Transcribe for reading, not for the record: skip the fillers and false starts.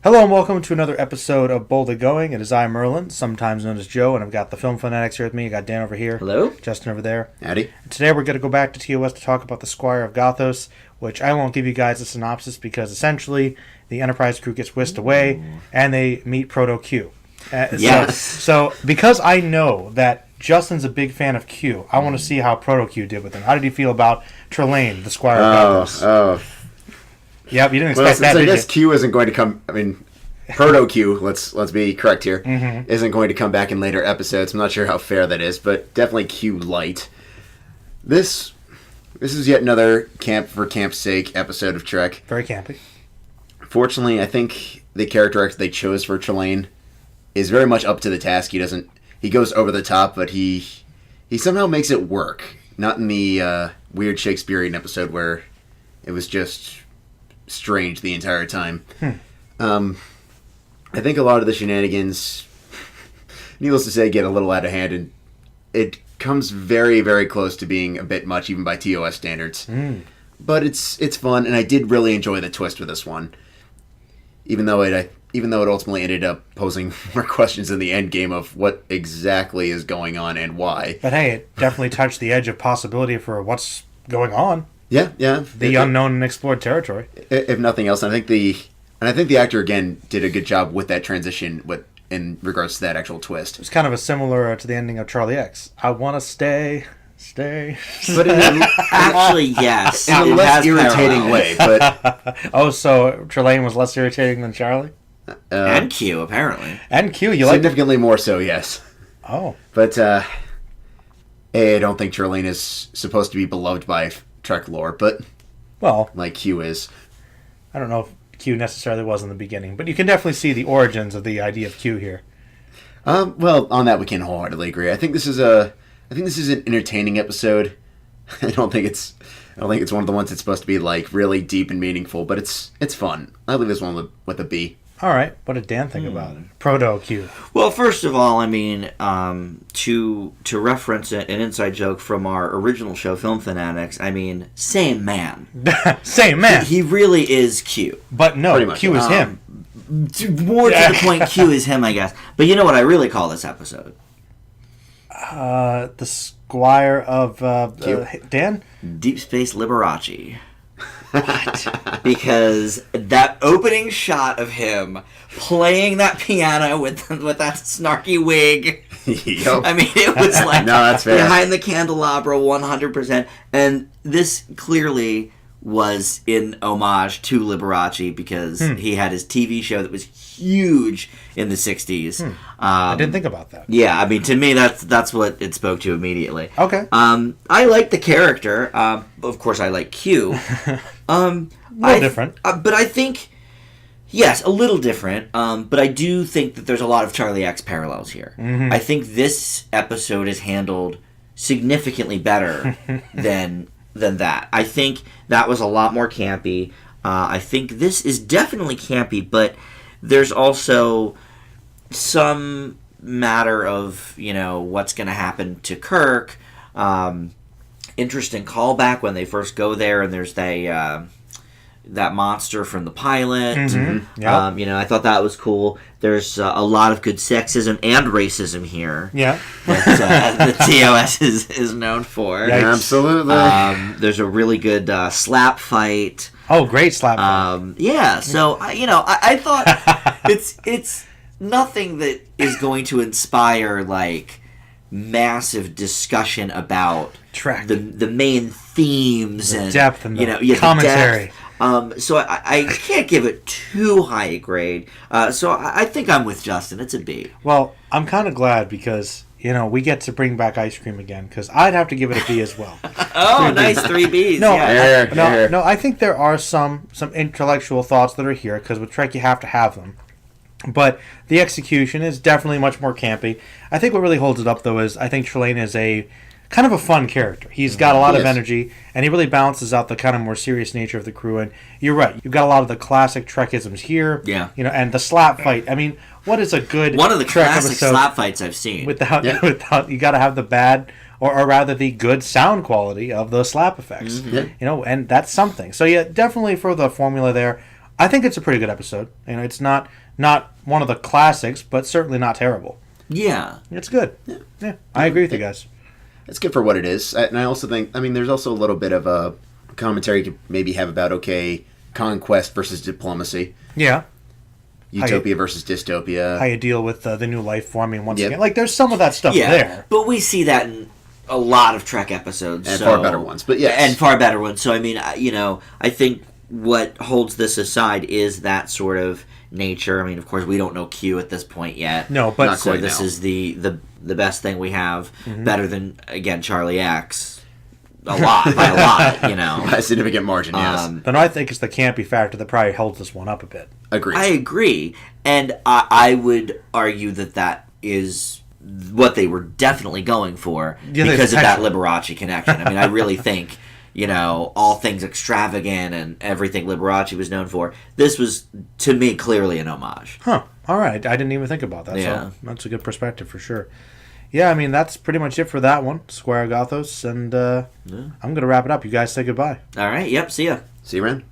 Hello and welcome to another episode of Boldly Going. It is I, Merlin, sometimes known as Joe, and I've got the film fanatics here with me. I got Dan over here. Hello. Justin over there. Howdy. And today we're going to go back to TOS to talk about the Squire of Gothos, which I won't give you guys a synopsis because essentially the Enterprise crew gets whisked away and they meet proto-Q. Yes. So because I know that Justin's a big fan of Q, I want to see how proto-Q did with him. How did you feel about Trelane, the Squire of Gothos? Yep, you didn't expect that, I did guess you? Q isn't going to come. I mean, proto-Q. Let's be correct here. Isn't going to come back in later episodes. I'm not sure how fair that is, but definitely Q light. This is yet another camp for camp's sake episode of Trek. Very campy. Fortunately, I think the character arc they chose for Trelane is very much up to the task. He goes over the top, but he somehow makes it work. Not in the weird Shakespearean episode where it was just strange the entire time. I think a lot of the shenanigans, needless to say, get a little out of hand, and it comes very, very close to being a bit much, even by TOS standards. But it's fun, and I did really enjoy the twist with this one, even though it ultimately ended up posing more questions in the end game of what exactly is going on and why. But hey, it definitely touched the edge of possibility for what's going on. Yeah. The unknown and explored territory. If nothing else, I think the actor again did a good job with that transition in regards to that actual twist. It's kind of a similar to the ending of Charlie X. I want to stay. But Actually, yes. in a less irritating way. But Oh, so Trelane was less irritating than Charlie? And Q, apparently. And Q, you like? significantly more so, yes. Oh. But I don't think Trelane is supposed to be beloved by Trek lore, but Well, like Q is. I don't know if Q necessarily was in the beginning, but you can definitely see the origins of the idea of Q here. Well, on that we can wholeheartedly agree. I think this is an entertaining episode. I don't think it's one of the ones that's supposed to be like really deep and meaningful, but it's fun. I leave this one with a B. All right, what did Dan think about it? Proto-Q. Well, first of all, I mean, to reference an inside joke from our original show, Film Fanatics, I mean, same man. Same man. He really is Q. But no, Pretty much. Q is him. More to the point, Q is him, I guess. But you know what I really call this episode? The Squire of Dan? Deep Space Liberace. What? Because that opening shot of him playing that piano with that snarky wig. Yep. I mean, it was like No, that's fair. behind the candelabra 100%. And this clearly was in homage to Liberace because he had his TV show that was huge in the 60s. I didn't think about that. Yeah, I mean, to me, that's what it spoke to immediately. Okay. I like the character. Of course, I like Q. A little different. But I think, yes, a little different. But I do think that there's a lot of Charlie X parallels here. I think this episode is handled significantly better than that. I think that was a lot more campy. I think this is definitely campy, but there's also some matter of, what's going to happen to Kirk. Interesting callback when they first go there, and there's that monster from the pilot. Yeah. I thought that was cool. There's a lot of good sexism and racism here. Yeah. That the TOS is known for. Yikes. Absolutely. There's a really good slap fight. Oh, great slap fight. Yeah. So I thought it's nothing that is going to inspire like massive discussion about Trek. the main themes and depth and the the commentary. depth. So I can't give it too high a grade. So I think I'm with Justin. It's a B. Well, I'm kind of glad because, we get to bring back ice cream again because I'd have to give it a B as well. Oh, nice 3 Bs. No, yeah. No, I think there are some intellectual thoughts that are here because with Trek you have to have them. But the execution is definitely much more campy. I think what really holds it up, though, is I think Trelane is a kind of a fun character. He's got a lot of energy, and he really balances out the kind of more serious nature of the crew. And you're right, you've got a lot of the classic Trekisms here. Yeah. And the slap fight. I mean, what is a good one of the Trek classic episode slap fights I've seen? without you got to have the bad or rather the good sound quality of the slap effects. Mm-hmm. And that's something. So yeah, definitely for the formula there. I think it's a pretty good episode. It's not one of the classics, but certainly not terrible. Yeah. It's good. Yeah, I agree with you guys. It's good for what it is. And I also think, there's also a little bit of a commentary to maybe have about, conquest versus diplomacy. Yeah. Utopia versus dystopia. How you deal with the new life form. Once again, there's some of that stuff there. But we see that in a lot of Trek episodes. And far better ones. But yes. And far better ones. So, I think what holds this aside is that sort of nature. Of course, we don't know Q at this point yet. No, but not quite this now. is the best thing we have. Better than, again, Charlie X. By a lot, By a significant margin, yes. But I think it's the campy factor that probably holds this one up a bit. Agreed. I agree. And I would argue that is what they were definitely going for because of that Liberace connection. I really think, all things extravagant and everything Liberace was known for, this was, to me, clearly an homage. Huh. All right. I didn't even think about that. Yeah. So that's a good perspective for sure. Yeah, that's pretty much it for that one, Squire Of Gothos. And I'm going to wrap it up. You guys say goodbye. All right. Yep. See ya. See you, Ren.